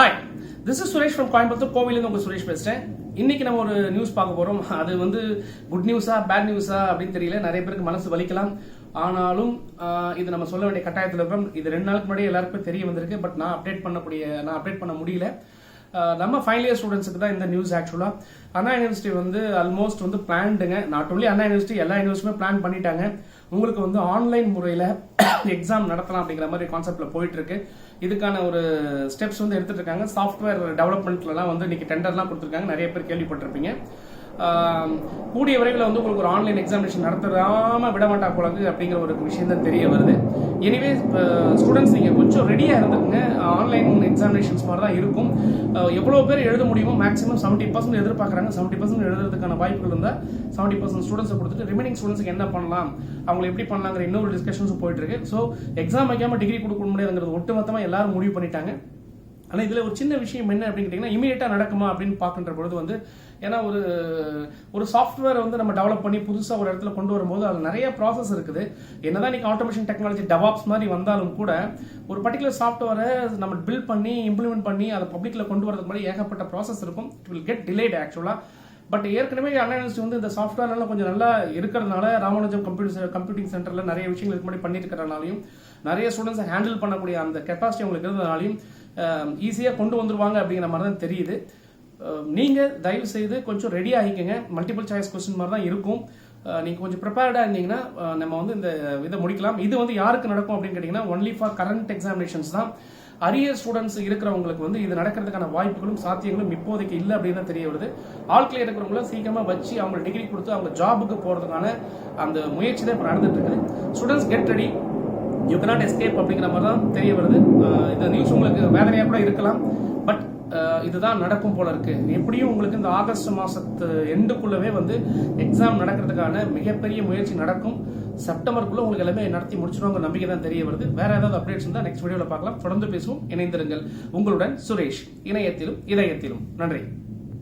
Hi, this is Suresh from Coimbatore. கோவிலிருந்து உங்க சுரேஷ் பேசுறேன். இன்னைக்கு நம்ம ஒரு நியூஸ் பார்க்க போறோம். அது வந்து குட் நியூஸா பேட் நியூஸா அப்படின்னு தெரியல. நிறைய பேருக்கு மனசு வலிக்கலாம். ஆனாலும் இது நம்ம சொல்ல வேண்டிய கட்டாயத்தில் இருக்கிறோம். இது 2 நாளுக்கு முன்னாடி எல்லாருக்கும் தெரிய வந்திருக்கு. பட் நான் அப்டேட் பண்ண முடியல. நம்ம ஃபைனல் இயர் ஸ்டூடெண்ட்ஸுக்கு தான் இந்த நியூஸ். ஆக்சுவலா அண்ணா யூனிவர்சிட்டி வந்து ஆல்மோஸ்ட் வந்து பிளான்டுங்க. நாட் ஒன்லி அண்ணா யூனிவர்சிட்டி, எல்லா யூனிவர்சிட்டியுமே பிளான் பண்ணிட்டாங்க. உங்களுக்கு வந்து ஆன்லைன் முறையில் எக்ஸாம் நடத்தலாம் அப்படிங்கிற மாதிரி கான்செப்ட்ல போயிட்டு இருக்கு. இதுக்கான ஒரு ஸ்டெப்ஸ் வந்து எடுத்துட்டு இருக்காங்க. சாஃப்ட்வேர் டெவலப்மெண்ட்லாம் வந்து இன்னைக்கு டெண்டர்லாம் கொடுத்துருக்காங்க. நிறைய பேர் கேள்விப்பட்டிருப்பீங்க. கூடிய விரைவில் வந்து உங்களுக்கு ஒரு ஆன்லைன் எக்ஸாமினேஷன் நடத்தாம விட மாட்டா போலது அப்படிங்கிற ஒரு விஷயம் தான் தெரிய வருது. எனிவே ஸ்டூடெண்ட்ஸ் நீங்கள் கொஞ்சம் ரெடியாக இருந்துக்குங்க. ஆன்லைன் எக்ஸாமினேஷன்ஸ் மாதிரி தான் இருக்கும். எவ்வளோ பேர் எழுத முடியுமோ மேக்ஸிமம் 70% எதிர்பார்க்குறாங்க. 70% எழுதுறதுக்கான வாய்ப்புகள் இருந்தால் 70% ஸ்டூடெண்ட்ஸை கொடுத்துட்டு ரிமைனிங் ஸ்டூடெண்ட்ஸுக்கு என்ன பண்ணலாம், அவங்களை எப்படி பண்ணலாங்கிற இன்னொரு டிஸ்கஷன்ஸும் போயிட்டு இருக்கு. ஸோ எக்ஸாம் வைக்காமல் டிகிரி கொடுக்க முடியாதுங்கிறது ஒட்டுமொத்தமாக எல்லாரும் முடிவு பண்ணிட்டாங்க. ஆனால் இதில் ஒரு சின்ன விஷயம் என்ன அப்படின்னு கேட்டிங்கன்னா, இமீடியட்டாக நடக்குமா அப்படின்னு பார்க்கின்ற பொழுது வந்து, ஏன்னா ஒரு சாஃப்ட்வேர் வந்து நம்ம டெவலப் பண்ணி புதுசாக ஒரு இடத்துல கொண்டு வரும்போது அதில் நிறைய ப்ராசஸ் இருக்குது. என்னதான் இன்னைக்கு ஆட்டோமேஷன் டெக்னாலஜி டெவாப்ஸ் மாதிரி வந்தாலும் கூட ஒரு பர்டிகுலர் சாஃப்ட்வேரை நம்ம பில்ட் பண்ணி இம்ப்ளிமெண்ட் பண்ணி அதை பப்ளிக்கில் கொண்டு வரதுக்கு மாதிரி ஏகப்பட்ட ப்ராசஸ் இருக்கும். இட் வில் கெட் டிலேட் ஆக்சுவலாக. பட் ஏற்கனவே அண்ணா யூனிவர்சிட்டி வந்து இந்த சாஃப்ட்வேர்லாம் கொஞ்சம் நல்லா இருக்கிறதுனால, ராமானுஜம் கம்ப்யூட்டிங் சென்டரில் நிறைய விஷயங்கள் இதுக்கு முன்னாடி பண்ணியிருக்கிறதுனாலையும், நிறைய ஸ்டூடெண்ட்ஸை ஹேண்டில் பண்ணக்கூடிய அந்த கெப்பாசிட்டி அவங்களுக்கு இருந்ததுனாலையும் ஈஸியாக கொண்டு வந்துருவாங்க அப்படிங்கிற மாதிரி தான் தெரியுது. நீங்கள் தயவு செய்து கொஞ்சம் ரெடி ஆகிக்கங்க. மல்டிபிள் சாய்ஸ் கொஸ்டின் மாதிரி தான் இருக்கும். நீங்கள் கொஞ்சம் ப்ரிப்பேர்டாக இருந்தீங்கன்னா நம்ம வந்து இந்த இதை முடிக்கலாம். இது வந்து யாருக்கு நடக்கும் அப்படின்னு கேட்டிங்கன்னா, ஒன்லி ஃபார் கரண்ட் எக்ஸாமினேஷன்ஸ் தான். அரியர் ஸ்டூடெண்ட்ஸ் இருக்கிறவங்களுக்கு வந்து இது நடக்கிறதுக்கான வாய்ப்புகளும் சாத்தியங்களும் இப்போதைக்கு இல்லை அப்படின்னு தான் தெரிய வருது. ஆல் கிளியர் இருக்கிறவங்கள சீக்கிரமாக வச்சு அவங்க டிகிரி கொடுத்து அவங்க ஜாபுக்கு போகிறதுக்கான அந்த முயற்சி தான் இப்போ நடந்துட்டு இருக்குது. Students get ready, you cannot escape அப்படிங்கிற மாதிரி தான் தெரிய வருது. இந்த நியூஸ் உங்களுக்கு வேதனையாக கூட இருக்கலாம். பட் இதுதான் நடக்கும் போல இருக்கு. எப்படியும் உங்களுக்கு இந்த ஆகஸ்ட் மாசத்து எண்டுக்குள்ளவே வந்து எக்ஸாம் நடக்கிறதுக்கான மிகப்பெரிய முயற்சி நடக்கும். செப்டம்பருக்குள்ள உங்களுக்கு எல்லாமே நடத்தி முடிச்சிருவாங்க நம்பிக்கை தான் தெரிய வருது. வேற ஏதாவது அப்டேட்ஸ் இருந்தால் நெக்ஸ்ட் வீடியோவில் பார்க்கலாம். தொடர்ந்து பேசுவோம். இணைந்திருங்கள். உங்களுடன் சுரேஷ், இணையத்திலும் இதயத்திலும். நன்றி.